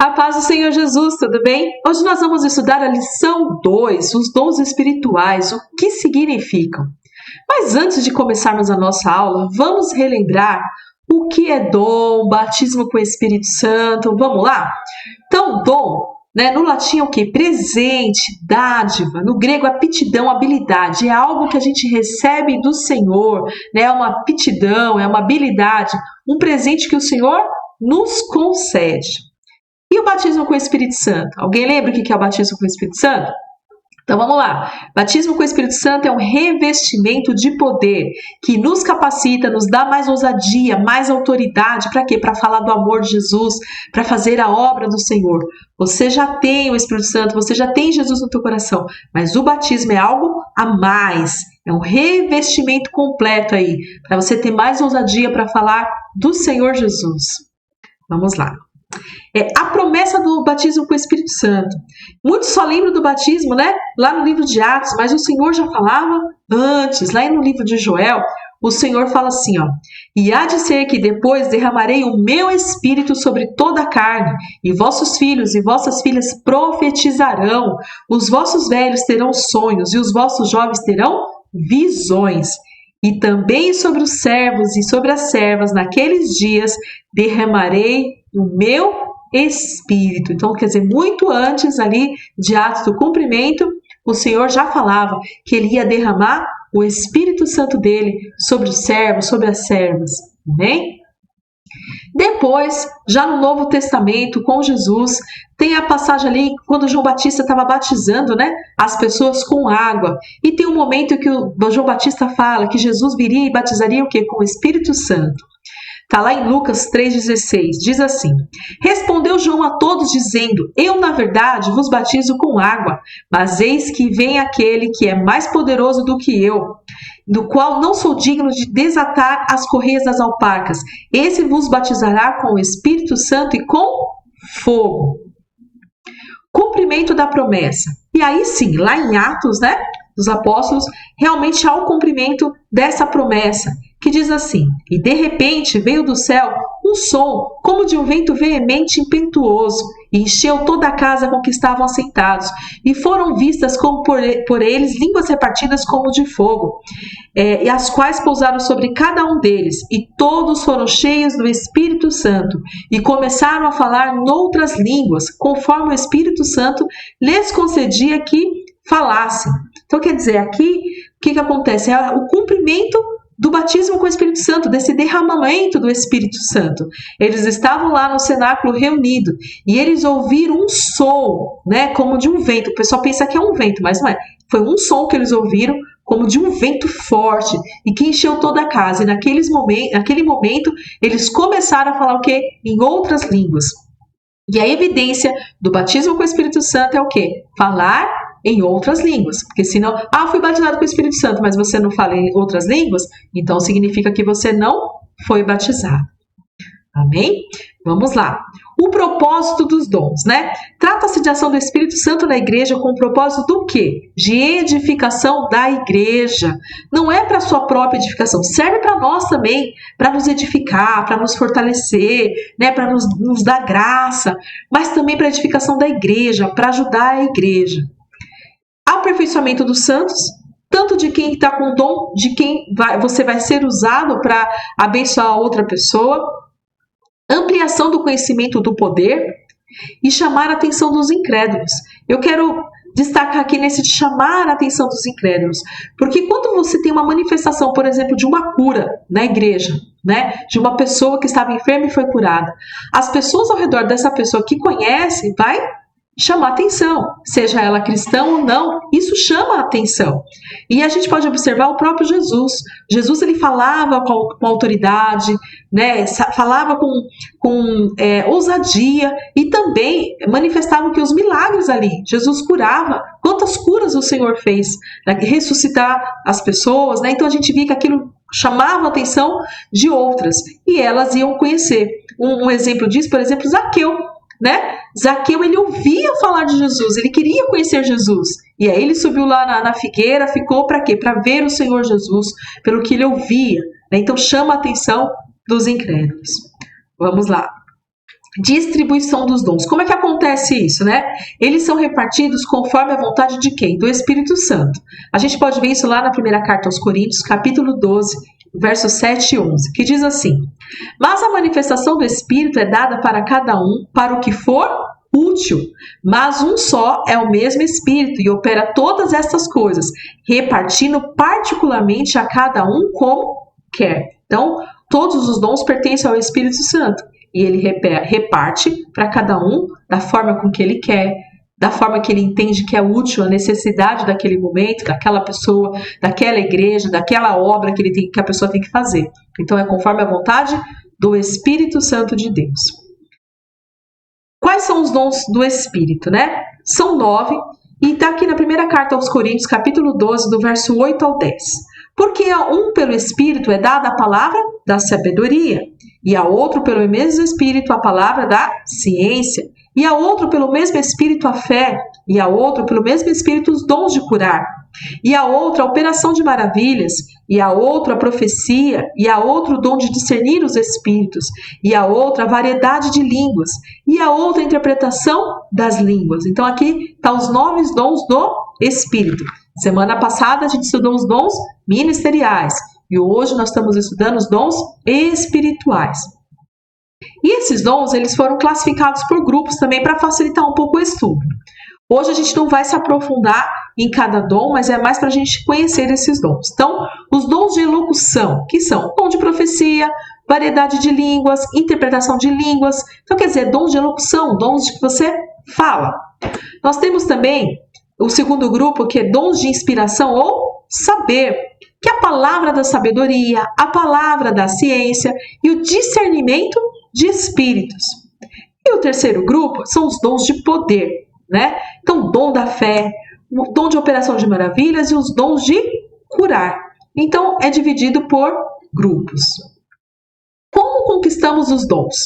A paz do Senhor Jesus, tudo bem? Hoje nós vamos estudar a lição 2, os dons espirituais, o que significam. Mas antes de começarmos a nossa aula, vamos relembrar o que é dom, batismo com o Espírito Santo, vamos lá? Então, dom, no latim é o quê? Presente, dádiva, no grego aptidão, habilidade, é algo que a gente recebe do Senhor, é uma aptidão, é uma habilidade, um presente que o Senhor nos concede. E o batismo com o Espírito Santo? Alguém lembra o que é o batismo com o Espírito Santo? Então vamos lá. Batismo com o Espírito Santo é um revestimento de poder que nos capacita, nos dá mais ousadia, mais autoridade. Para quê? Para falar do amor de Jesus, para fazer a obra do Senhor. Você já tem o Espírito Santo, você já tem Jesus no teu coração, mas o batismo é algo a mais. É um revestimento completo aí, para você ter mais ousadia para falar do Senhor Jesus. Vamos lá. A promessa do batismo com o Espírito Santo. Muitos só lembram do batismo, lá no livro de Atos, mas o Senhor já falava antes, lá no livro de Joel, o Senhor fala assim, e há de ser que depois derramarei o meu Espírito sobre toda a carne, e vossos filhos e vossas filhas profetizarão, os vossos velhos terão sonhos, e os vossos jovens terão visões. E também sobre os servos e sobre as servas naqueles dias derramarei o meu Espírito. Então, quer dizer, muito antes ali de Atos do cumprimento, o Senhor já falava que Ele ia derramar o Espírito Santo dele sobre os servos, sobre as servas. Amém? Depois, já no Novo Testamento, com Jesus, tem a passagem ali quando João Batista estava batizando, as pessoas com água. E tem um momento que o João Batista fala que Jesus viria e batizaria o quê? Com o Espírito Santo. Está lá em Lucas 3,16, diz assim: respondeu João a todos dizendo, eu na verdade vos batizo com água, mas eis que vem aquele que é mais poderoso do que eu, do qual não sou digno de desatar as correias das alparcas. Esse vos batizará com o Espírito Santo e com fogo. Cumprimento da promessa. E aí sim, lá em Atos, dos Apóstolos, realmente há o cumprimento dessa promessa, que diz assim, e de repente veio do céu um som como de um vento veemente e impetuoso, e encheu toda a casa com que estavam assentados, e foram vistas como por eles línguas repartidas como de fogo, e as quais pousaram sobre cada um deles, e todos foram cheios do Espírito Santo, e começaram a falar noutras línguas, conforme o Espírito Santo lhes concedia que falassem. Então quer dizer, aqui o que acontece? É o cumprimento do batismo com o Espírito Santo, desse derramamento do Espírito Santo. Eles estavam lá no cenáculo reunido e eles ouviram um som, como de um vento. O pessoal pensa que é um vento, mas não é. Foi um som que eles ouviram como de um vento forte e que encheu toda a casa. E naquele momento, eles começaram a falar o quê? Em outras línguas. E a evidência do batismo com o Espírito Santo é o quê? Falar em outras línguas, porque senão, fui batizado com o Espírito Santo, mas você não fala em outras línguas, então significa que você não foi batizado. Amém? Vamos lá. O propósito dos dons, Trata-se de ação do Espírito Santo na igreja com o propósito do quê? De edificação da igreja. Não é para sua própria edificação, serve para nós também, para nos edificar, para nos fortalecer, para nos dar graça, mas também para a edificação da igreja, para ajudar a igreja. Aperfeiçoamento dos santos, tanto de quem está com dom, de quem você vai ser usado para abençoar outra pessoa, ampliação do conhecimento do poder e chamar a atenção dos incrédulos. Eu quero destacar aqui nesse de chamar a atenção dos incrédulos, porque quando você tem uma manifestação, por exemplo, de uma cura na igreja, de uma pessoa que estava enferma e foi curada, as pessoas ao redor dessa pessoa que conhecem vai chamar atenção, seja ela cristã ou não, isso chama a atenção. E a gente pode observar o próprio Jesus. Jesus ele falava com autoridade, falava com ousadia e também manifestava que os milagres ali. Jesus curava. Quantas curas o Senhor fez? Ressuscitar as pessoas, Então a gente via que aquilo chamava a atenção de outras e elas iam conhecer. Um exemplo disso, por exemplo, Zaqueu. Zaqueu, ele ouvia falar de Jesus, ele queria conhecer Jesus. E aí ele subiu lá na figueira, ficou para quê? Para ver o Senhor Jesus, pelo que ele ouvia. Então chama a atenção dos incrédulos. Vamos lá. distribuição dos dons. Como é que acontece isso, né? Eles são repartidos conforme a vontade de quem? Do Espírito Santo. A gente pode ver isso lá na primeira carta aos Coríntios, capítulo 12, versos 7 e 11, que diz assim: mas a manifestação do Espírito é dada para cada um, para o que for útil, mas um só é o mesmo Espírito e opera todas estas coisas, repartindo particularmente a cada um como quer. Então, todos os dons pertencem ao Espírito Santo e ele reparte para cada um da forma com que ele quer, da forma que ele entende que é útil, a necessidade daquele momento, daquela pessoa, daquela igreja, daquela obra que a pessoa tem que fazer. Então, é conforme a vontade do Espírito Santo de Deus. Quais são os dons do Espírito, né? São 9, e está aqui na primeira carta aos Coríntios, capítulo 12, do verso 8 ao 10. Porque a um pelo Espírito é dada a palavra da sabedoria, e a outro pelo mesmo Espírito a palavra da ciência, e a outro pelo mesmo Espírito a fé, e a outro pelo mesmo Espírito os dons de curar, e a outra a operação de maravilhas, e a outra a profecia, e a outro o dom de discernir os espíritos, e a outra a variedade de línguas, e a outra a interpretação das línguas. Então aqui estão os 9 dons do Espírito. Semana passada a gente estudou os dons ministeriais, e hoje nós estamos estudando os dons espirituais. E esses dons, eles foram classificados por grupos também para facilitar um pouco o estudo. Hoje a gente não vai se aprofundar em cada dom, mas é mais para a gente conhecer esses dons. Então, os dons de elocução, que são dom de profecia, variedade de línguas, interpretação de línguas. Então, quer dizer, dons de elocução, dons de que você fala. Nós temos também o segundo grupo, que é dons de inspiração ou saber, que é a palavra da sabedoria, a palavra da ciência e o discernimento de espíritos. E o terceiro grupo são os dons de poder, né? Então, dom da fé, o dom de operação de maravilhas e os dons de curar. Então, é dividido por grupos. Como conquistamos os dons?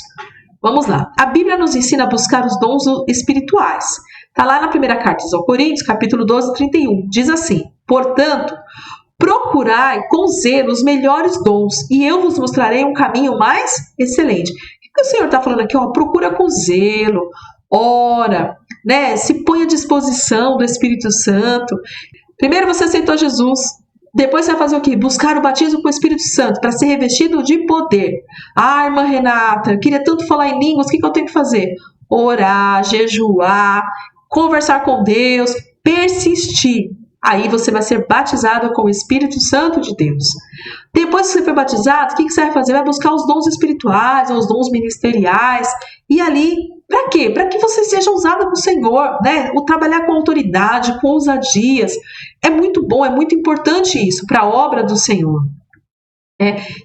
Vamos lá. A Bíblia nos ensina a buscar os dons espirituais. Está lá na primeira carta aos Coríntios, capítulo 12, 31. Diz assim: portanto, procurai com zelo os melhores dons, e eu vos mostrarei um caminho mais excelente. O que o Senhor está falando aqui? Procura com zelo, ora, né? Se põe à disposição do Espírito Santo. Primeiro você aceitou Jesus, depois você vai fazer o quê? Buscar o batismo com o Espírito Santo, para ser revestido de poder. Ah, irmã Renata, eu queria tanto falar em línguas, o que eu tenho que fazer? Orar, jejuar, conversar com Deus, persistir. Aí você vai ser batizado com o Espírito Santo de Deus. Depois que você for batizado, o que você vai fazer? Vai buscar os dons espirituais, os dons ministeriais. E ali, para quê? Para que você seja usado pelo Senhor, né? O trabalhar com autoridade, com ousadias. É muito bom, é muito importante isso para a obra do Senhor.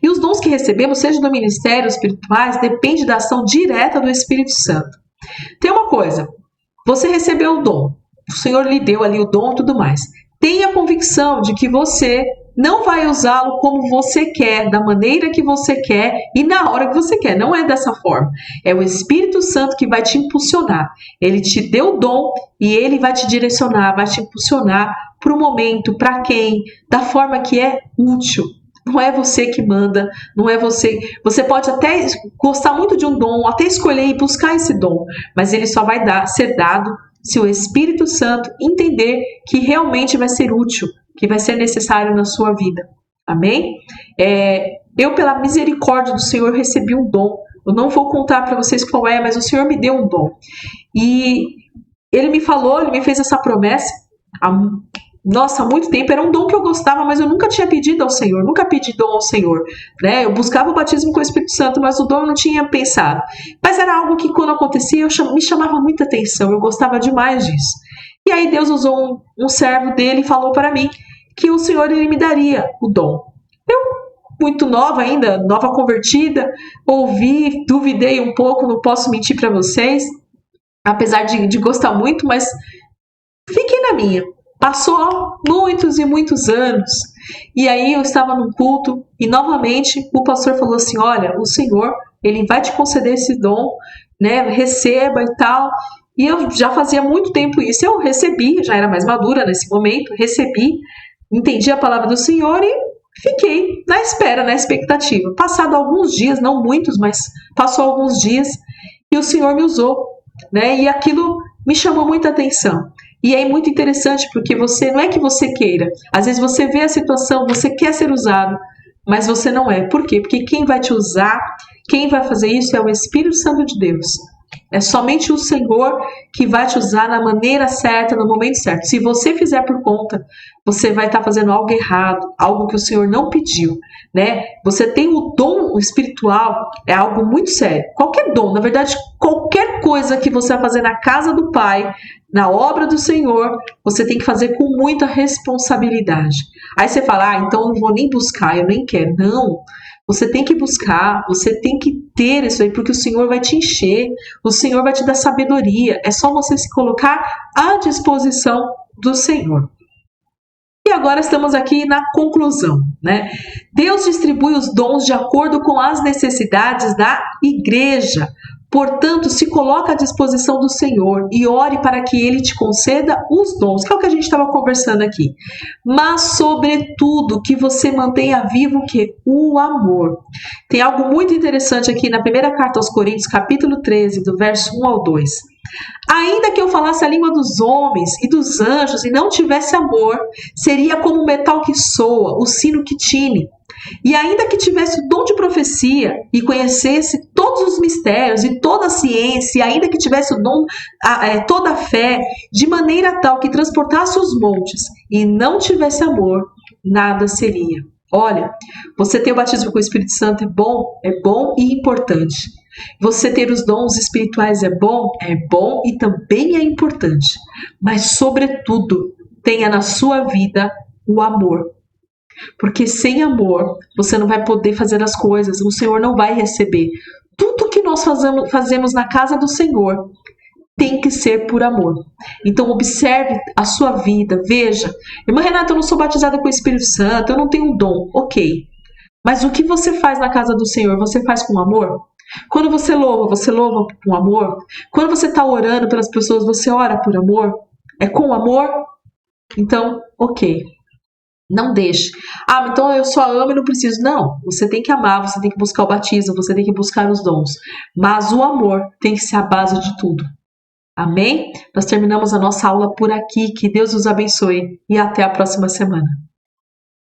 E os dons que recebemos, seja do ministério, espirituais, depende da ação direta do Espírito Santo. Tem uma coisa, você recebeu o dom, o Senhor lhe deu ali o dom e tudo mais. Tenha convicção de que você não vai usá-lo como você quer, da maneira que você quer e na hora que você quer. Não é dessa forma. É o Espírito Santo que vai te impulsionar. Ele te deu o dom e ele vai te direcionar, vai te impulsionar para o momento, para quem, da forma que é útil. Não é você que manda, não é você. Você pode até gostar muito de um dom, até escolher e buscar esse dom, mas ele só vai ser dado se o Espírito Santo entender que realmente vai ser útil, que vai ser necessário na sua vida. Amém? Eu, pela misericórdia do Senhor, recebi um dom. Eu não vou contar para vocês qual é, mas o Senhor me deu um dom. E Ele me falou, Ele me fez essa promessa há muito tempo. Era um dom que eu gostava, mas eu nunca tinha pedido ao Senhor, nunca pedi dom ao Senhor, né? Eu buscava o batismo com o Espírito Santo, mas o dom eu não tinha pensado. Mas era algo que quando acontecia, me chamava muita atenção, eu gostava demais disso. E aí Deus usou um servo dele e falou para mim que o Senhor ele me daria o dom. Eu, muito nova ainda, nova convertida, ouvi, duvidei um pouco, não posso mentir para vocês, apesar de gostar muito, mas fiquei na minha. Passou muitos e muitos anos, e aí eu estava num culto, e novamente o pastor falou assim, olha, o Senhor, ele vai te conceder esse dom, né, receba e tal, e eu já fazia muito tempo isso, eu recebi, já era mais madura nesse momento, recebi, entendi a palavra do Senhor e fiquei na espera, na expectativa. Passado alguns dias, não muitos, mas passou alguns dias, e o Senhor me usou, né? E aquilo me chamou muita atenção. E é muito interessante porque você não é que você queira. Às vezes você vê a situação, você quer ser usado, mas você não é. Por quê? Porque quem vai te usar, quem vai fazer isso é o Espírito Santo de Deus. É somente o Senhor que vai te usar na maneira certa, no momento certo. Se você fizer por conta, você vai estar fazendo algo errado, algo que o Senhor não pediu, né? Você tem o dom espiritual, é algo muito sério. Qualquer dom, na verdade, qualquer coisa que você vai fazer na casa do Pai, na obra do Senhor, você tem que fazer com muita responsabilidade. Aí você fala, então eu não vou nem buscar, eu nem quero. Não. Você tem que buscar, você tem que ter isso aí, porque o Senhor vai te encher, o Senhor vai te dar sabedoria. É só você se colocar à disposição do Senhor. E agora estamos aqui na conclusão, né? Deus distribui os dons de acordo com as necessidades da igreja. Portanto, se coloca à disposição do Senhor e ore para que Ele te conceda os dons, que é o que a gente estava conversando aqui. Mas, sobretudo, que você mantenha vivo o amor. Tem algo muito interessante aqui na primeira carta aos Coríntios, capítulo 13, do verso 1 ao 2. Ainda que eu falasse a língua dos homens e dos anjos e não tivesse amor, seria como o metal que soa, o sino que tine. E ainda que tivesse o dom de profecia e conhecesse todos os mistérios e toda a ciência, e ainda que tivesse o dom, toda a fé, de maneira tal que transportasse os montes e não tivesse amor, nada seria. Olha, você ter o batismo com o Espírito Santo é bom e importante. Você ter os dons espirituais é bom e também é importante. Mas, sobretudo, tenha na sua vida o amor. Porque sem amor, você não vai poder fazer as coisas, o Senhor não vai receber. Tudo que nós fazemos na casa do Senhor tem que ser por amor. Então observe a sua vida, veja. Irmã Renata, eu não sou batizada com o Espírito Santo, eu não tenho um dom. Ok. Mas o que você faz na casa do Senhor, você faz com amor? Quando você louva com amor? Quando você está orando pelas pessoas, você ora por amor? É com amor? Então, ok. Não deixe. Então eu só amo e não preciso. Não, você tem que amar, você tem que buscar o batismo, você tem que buscar os dons. Mas o amor tem que ser a base de tudo. Amém? Nós terminamos a nossa aula por aqui. Que Deus os abençoe e até a próxima semana.